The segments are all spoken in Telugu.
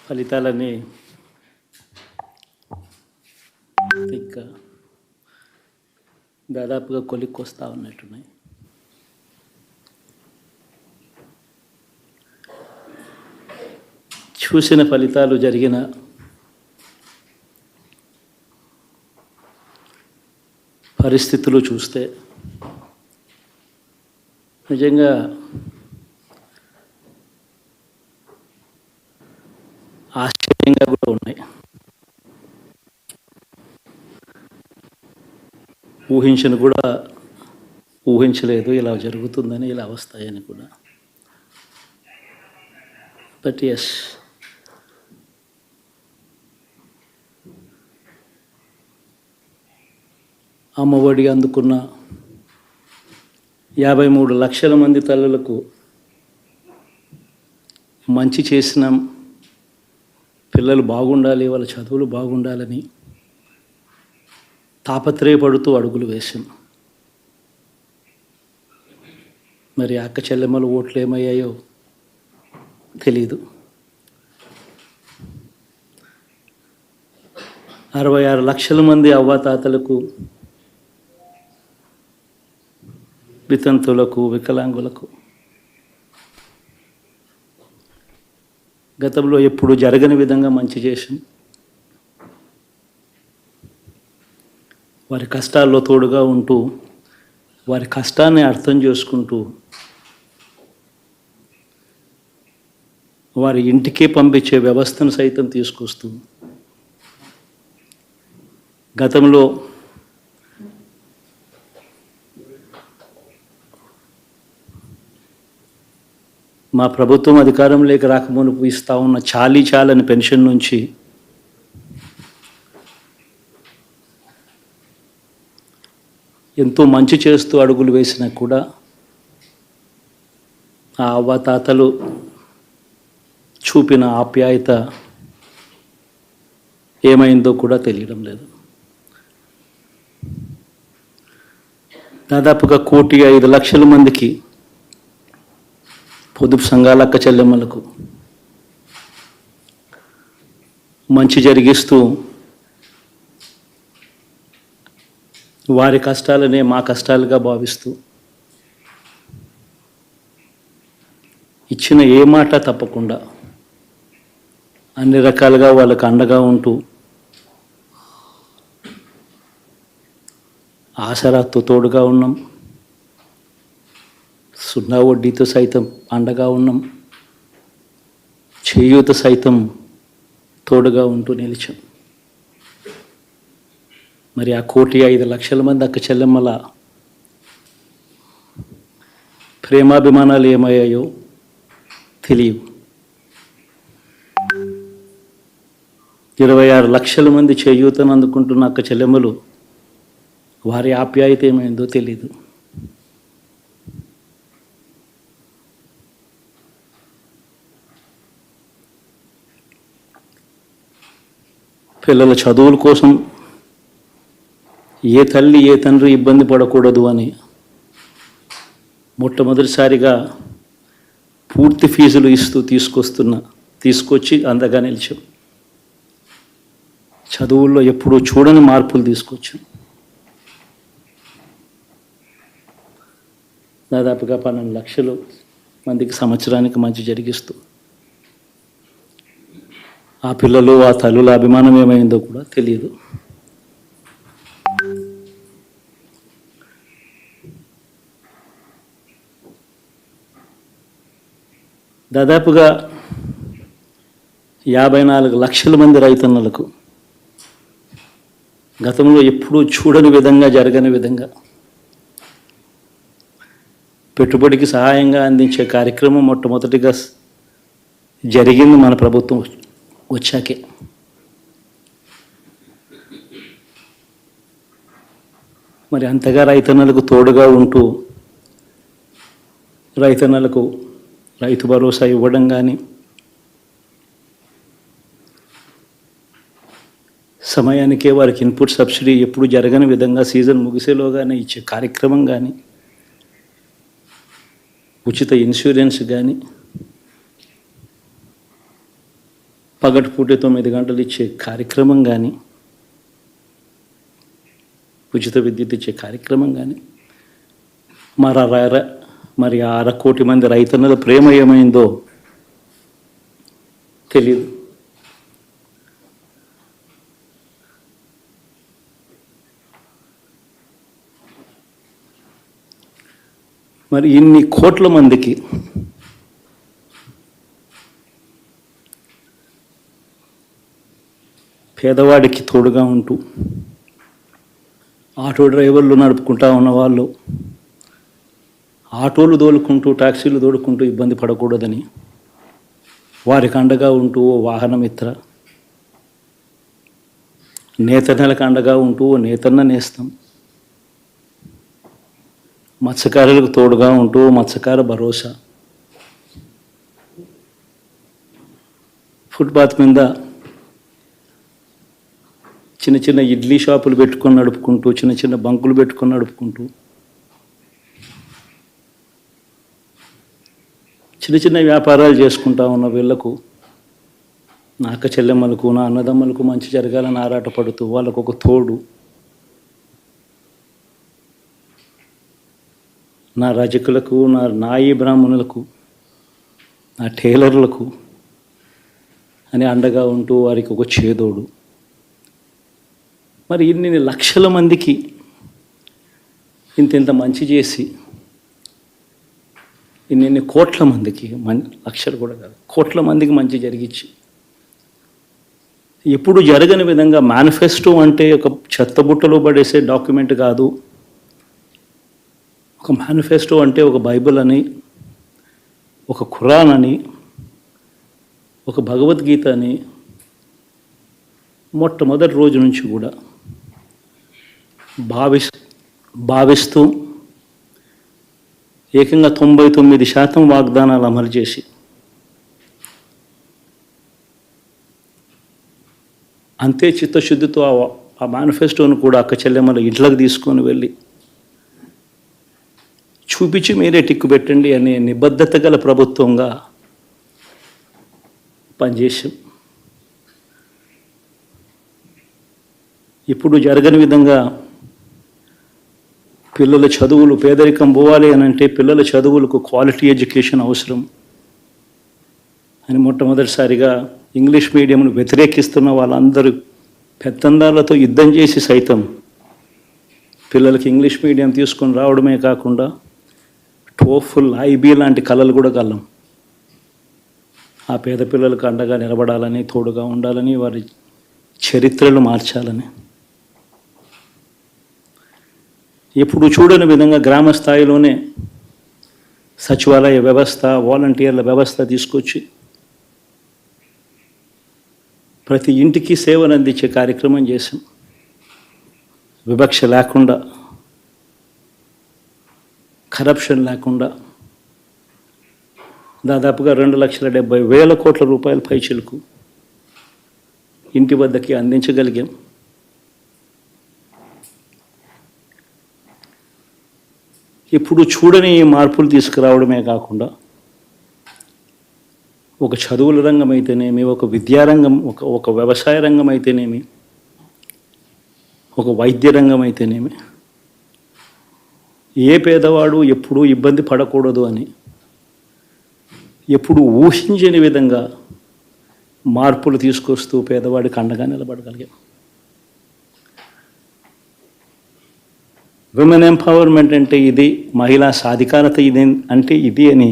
ఫలితాలన్నీ ఇంకా దాదాపుగా కొలిక్కొస్తా ఉన్నట్టున్నాయి. చూసిన ఫలితాలు జరిగిన పరిస్థితులు చూస్తే నిజంగా ఆశ్చర్యంగా కూడా ఉన్నాయి. ఊహించలేదు ఇలా జరుగుతుందని, ఇలా వస్తాయని కూడా. బట్ ఎస్, అమ్మఒడి అందుకున్న 53 లక్షల మంది తల్లులకు మంచి చేసినాం, పిల్లలు బాగుండాలి, వాళ్ళ చదువులు బాగుండాలని తాపత్రయపడుతూ అడుగులు వేశాం. మరి అక్క చెల్లెమ్మల ఓట్లు ఏమయ్యాయో తెలీదు. 66 లక్షల మంది అవ్వాతాతలకు, వితంతులకు, వికలాంగులకు గతంలో ఎప్పుడు జరగని విధంగా మంచి చేశాం. వారి కష్టాల్లో తోడుగా ఉంటూ, వారి కష్టాన్ని అర్థం చేసుకుంటూ, వారి ఇంటికే పంపించే వ్యవస్థను సైతం తీసుకొస్తూ, గతంలో మా ప్రభుత్వం అధికారంలోకి రాకమునుపు ఇస్తూ ఉన్న చాలని పెన్షన్ నుంచి ఎంతో మంచి చేస్తూ అడుగులు వేసినా కూడా ఆ అవ్వాతాతలు చూపిన ఆప్యాయత ఏమైందో కూడా తెలియడం లేదు. దాదాపుగా 1,05,00,000 మందికి, పొదుపు సంఘాల అక్క చెల్లెమ్మలకు మంచి జరిగిస్తూ, వారి కష్టాలనే మా కష్టాలుగా భావిస్తూ, ఇచ్చిన ఏ మాట తప్పకుండా అన్ని రకాలుగా వాళ్ళకు అండగా ఉంటూ, ఆసరాతో తోడుగా ఉన్నాం, 0 వడ్డీతో సైతం అండగా ఉన్నాం, చేయూత సైతం తోడుగా ఉంటూ నిలిచాం. మరి ఆ 1,05,00,000 మంది అక్క చెల్లెమ్మల ప్రేమాభిమానాలు ఏమయ్యాయో తెలియవు. 26 లక్షల మంది చేయూతను అందుకుంటున్న అక్క చెల్లెమ్మలు, వారి ఆప్యాయత ఏమైందో తెలీదు. పిల్లల చదువుల కోసం ఏ తల్లి ఏ తండ్రి ఇబ్బంది పడకూడదు అని మొట్టమొదటిసారిగా పూర్తి ఫీజులు ఇస్తూ తీసుకొచ్చి అందగా నిలిచాం. చదువుల్లో ఎప్పుడూ చూడని మార్పులు తీసుకొచ్చాం. దాదాపుగా 12 లక్షల మందికి సంవత్సరానికి మంచి జరిగిస్తూ, ఆ పిల్లలు, ఆ తల్లుల అభిమానం ఏమైందో కూడా తెలియదు. దాదాపుగా 54 లక్షల మంది రైతన్నలకు గతంలో ఎప్పుడూ చూడని విధంగా, జరగని విధంగా పెట్టుబడికి సహాయంగా అందించే కార్యక్రమం మొట్టమొదటిగా జరిగింది మన ప్రభుత్వం వచ్చాకే. మరి అంతగా రైతన్నలకు తోడుగా ఉంటూ, రైతన్నలకు రైతు భరోసా ఇవ్వడం కానీ, సమయానికే వారికి ఇన్పుట్ సబ్సిడీ ఎప్పుడు జరగని విధంగా సీజన్ ముగిసేలోగానే ఇచ్చే కార్యక్రమం కానీ, ఉచిత ఇన్సూరెన్స్ కానీ, పగటిపూట 9 గంటలు ఇచ్చే కార్యక్రమం కానీ, ఉచిత విద్యుత్ ఇచ్చే కార్యక్రమం కానీ, మరి 1/2 కోటి మంది రైతన్నల ప్రేమ ఏమైందో తెలియదు. మరి ఇన్ని కోట్ల మందికి పేదవాడికి తోడుగా ఉంటూ ఆటో డ్రైవర్లు నడుపుకుంటా ఉన్నవాళ్ళు ఆటోలు దోలుకుంటూ టాక్సీలు దోలుకుంటూ ఇబ్బంది పడకూడదని వారికి అండగా ఉంటూ ఓ వాహనమిత్ర, నేతన్నలకు అండగా ఉంటూ ఓ నేతన్న నేస్తం, మత్స్యకారులకు తోడుగా ఉంటూ మత్స్యకార భరోసా, ఫుట్పాత్ మీద చిన్న చిన్న ఇడ్లీ షాపులు పెట్టుకొని నడుపుకుంటూ, చిన్న చిన్న బంకులు పెట్టుకొని నడుపుకుంటూ, చిన్న చిన్న వ్యాపారాలు చేసుకుంటా ఉన్న వీళ్లకు, నా అక్క చెల్లెమ్మలకు, నా అన్నదమ్మలకు మంచి జరగాలని ఆరాటపడుతూ వాళ్ళకు ఒక తోడు, నా రజకులకు, నా నాయి బ్రాహ్మణులకు, నా టైలర్లకు అని అండగా ఉంటూ వారికి ఒక చేదోడు. మరి ఇన్ని లక్షల మందికి ఇంత మంచి చేసి, ఇన్ని కోట్ల మందికి, లక్షలు కూడా కాదు, కోట్ల మందికి మంచి జరిగించి, ఎప్పుడు జరగని విధంగా మేనిఫెస్టో అంటే ఒక చెత్తబుట్టలో పడేసే డాక్యుమెంట్ కాదు. ఒక మేనిఫెస్టో అంటే ఒక బైబిల్ అని, ఒక ఖురాన్ అని, ఒక భగవద్గీత అని మొట్టమొదటి రోజు నుంచి కూడా భావిస్తూ ఏకంగా 99% వాగ్దానాలు అమలు చేసి అంతే చిత్తశుద్ధితో ఆ మేనిఫెస్టోను కూడా అక్క చెల్లెమ్మల ఇంట్లోకి తీసుకొని వెళ్ళి చూపించి మీరే టిక్కు పెట్టండి అనే నిబద్ధత గల ప్రభుత్వంగా పనిచేసాం. ఇప్పుడు జరగని విధంగా పిల్లల చదువులు, పేదరికం పోవాలి అని అంటే పిల్లల చదువులకు క్వాలిటీ ఎడ్యుకేషన్ అవసరం అని మొట్టమొదటిసారిగా ఇంగ్లీష్ మీడియంను వ్యతిరేకిస్తున్న వాళ్ళందరూ పెత్తందారులతో యుద్ధం చేసి సైతం పిల్లలకి ఇంగ్లీష్ మీడియం తీసుకొని రావడమే కాకుండా టోఫుల్, ఐబీ లాంటి కళలు కూడా కలం. ఆ పేద పిల్లలకు అండగా నిలబడాలని, తోడుగా ఉండాలని, వారి చరిత్రలు మార్చాలని, ఎప్పుడు చూడని విధంగా గ్రామ స్థాయిలోనే సచివాలయ వ్యవస్థ, వాలంటీర్ల వ్యవస్థ తీసుకొచ్చి ప్రతి ఇంటికి సేవను అందించే కార్యక్రమం చేశాం. వివక్ష లేకుండా, కరప్షన్ లేకుండా దాదాపుగా 2,70,000 కోట్ల రూపాయల పైచిలకు ఇంటి వద్దకి అందించగలిగాం. ఇప్పుడు చూడని మార్పులు తీసుకురావడమే కాకుండా ఒక చదువుల రంగం అయితేనేమి, ఒక విద్యారంగం, ఒక వ్యవసాయ రంగం అయితేనేమి, ఒక వైద్య రంగం అయితేనేమి, ఏ పేదవాడు ఎప్పుడూ ఇబ్బంది పడకూడదు అని ఎప్పుడు ఊహించని విధంగా మార్పులు తీసుకొస్తూ పేదవాడికి అండగా నిలబడగలిగాం. విమెన్ ఎంపవర్మెంట్ అంటే ఇది, మహిళా సాధికారత ఇది అంటే ఇది అని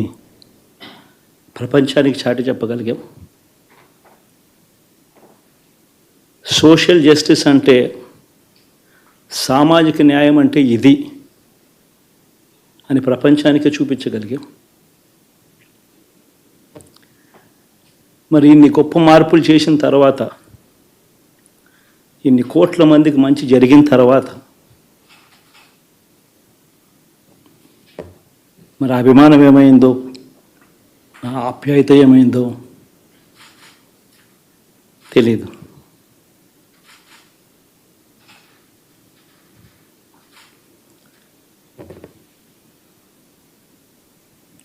ప్రపంచానికి చాటి చెప్పగలిగాం. సోషల్ జస్టిస్ అంటే, సామాజిక న్యాయం అంటే ఇది అని ప్రపంచానికి చూపించగలిగాం. మరి ఇన్ని గొప్ప మార్పులు చేసిన తర్వాత, ఇన్ని కోట్ల మందికి మంచి జరిగిన తర్వాత మరి అభిమానం ఏమైందో, నా ఆప్యాయత ఏమైందో తెలీదు.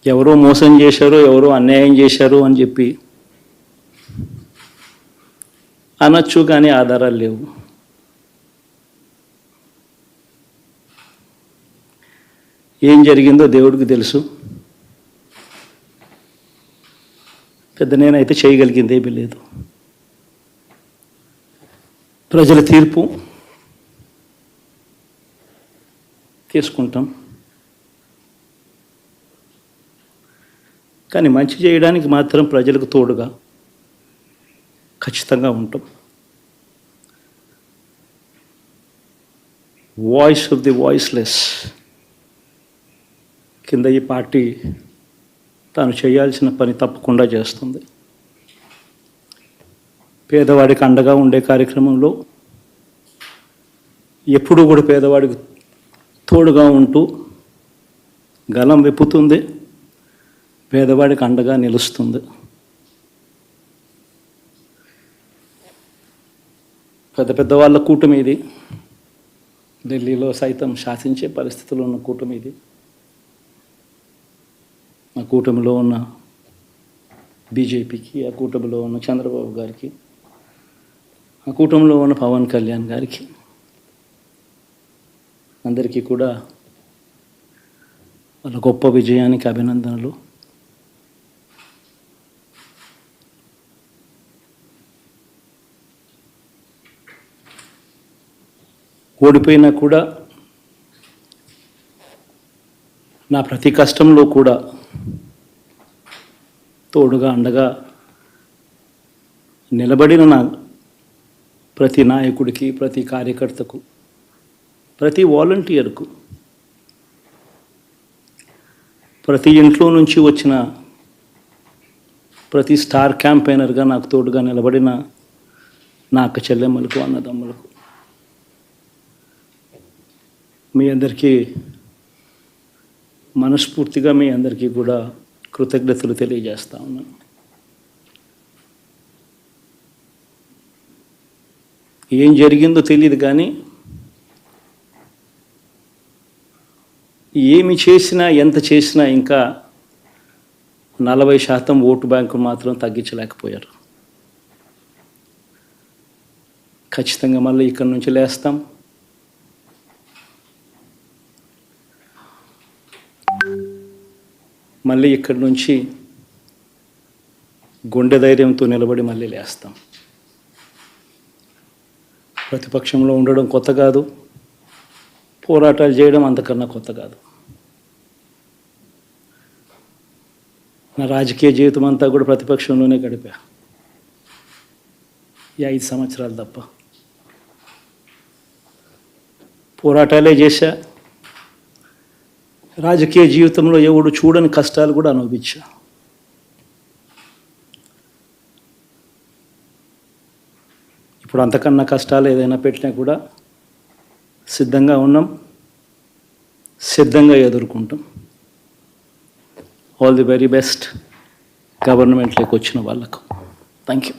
ఎవరో మోసం చేశారు, ఎవరో అన్యాయం చేశారు అని చెప్పి అనొచ్చు, కానీ ఆధారాలు లేవు. ఏం జరిగిందో దేవుడికి తెలుసు. పెద్ద నేనైతే చేయగలిగింది ఏమీ లేదు. ప్రజల తీర్పు తీసుకుంటాం, కానీ మంచి చేయడానికి మాత్రం ప్రజలకు తోడుగా ఖచ్చితంగా ఉంటాం. వాయిస్ ఆఫ్ ది వాయిస్లెస్ కింద ఈ పార్టీ తాను చేయాల్సిన పని తప్పకుండా చేస్తుంది. పేదవాడికి అండగా ఉండే కార్యక్రమంలో ఎప్పుడూ కూడా పేదవాడికి తోడుగా ఉంటూ గలం విప్పుతుంది, పేదవాడికి అండగా నిలుస్తుంది. పెద్ద పెద్ద వాళ్ళ కూటమి ఇది, ఢిల్లీలో సైతం శాసించే పరిస్థితుల్లో ఉన్న కూటమి ఇది. ఆ కూటమిలో ఉన్న బీజేపీకి, ఆ కూటమిలో ఉన్న చంద్రబాబు గారికి, ఆ కూటమిలో ఉన్న పవన్ కళ్యాణ్ గారికి, అందరికీ కూడా వాళ్ళ గొప్ప విజయానికి అభినందనలు. ఓడిపోయినా కూడా నా ప్రతి కష్టంలో కూడా తోడుగా అండగా నిలబడిన నా ప్రతి నాయకుడికి, ప్రతి కార్యకర్తకు, ప్రతి వాలంటీర్కు, ప్రతి ఇంట్లో నుంచి వచ్చిన ప్రతి స్టార్ క్యాంపెయినర్గా నాకు తోడుగా నిలబడిన నా అక్క చెల్లెమ్మలకు, అన్నదమ్ములకు, మీ అందరికీ మనస్ఫూర్తిగా మీ అందరికీ కూడా కృతజ్ఞతలు తెలియజేస్తా ఉన్నాను. ఏం జరిగిందో తెలియదు, కానీ ఏమి చేసినా, ఎంత చేసినా ఇంకా 40% ఓటు బ్యాంకు మాత్రం తగ్గించలేకపోయారు. ఖచ్చితంగా మళ్ళీ ఇక్కడి నుంచి లేస్తాం. మళ్ళీ ఇక్కడి నుంచి గుండె ధైర్యంతో నిలబడి మళ్ళీ లేస్తాం. ప్రతిపక్షంలో ఉండడం కొత్త కాదు, పోరాటాలు చేయడం అంతకన్నా కొత్త కాదు. నా రాజకీయ జీవితం అంతా కూడా ప్రతిపక్షంలోనే గడిపా, ఈ 5 సంవత్సరాలు తప్ప. పోరాటాలే చేశా. రాజకీయ జీవితంలో ఎవడు చూడని కష్టాలు కూడా అనుభవించా. ఇప్పుడు అంతకన్నా కష్టాలు ఏదైనా పెట్టినా కూడా సిద్ధంగా ఉన్నాం, సిద్ధంగా ఎదుర్కొంటాం. ఆల్ ది వెరీ బెస్ట్ గవర్నమెంట్లోకి వచ్చిన వాళ్ళకు. Thank you.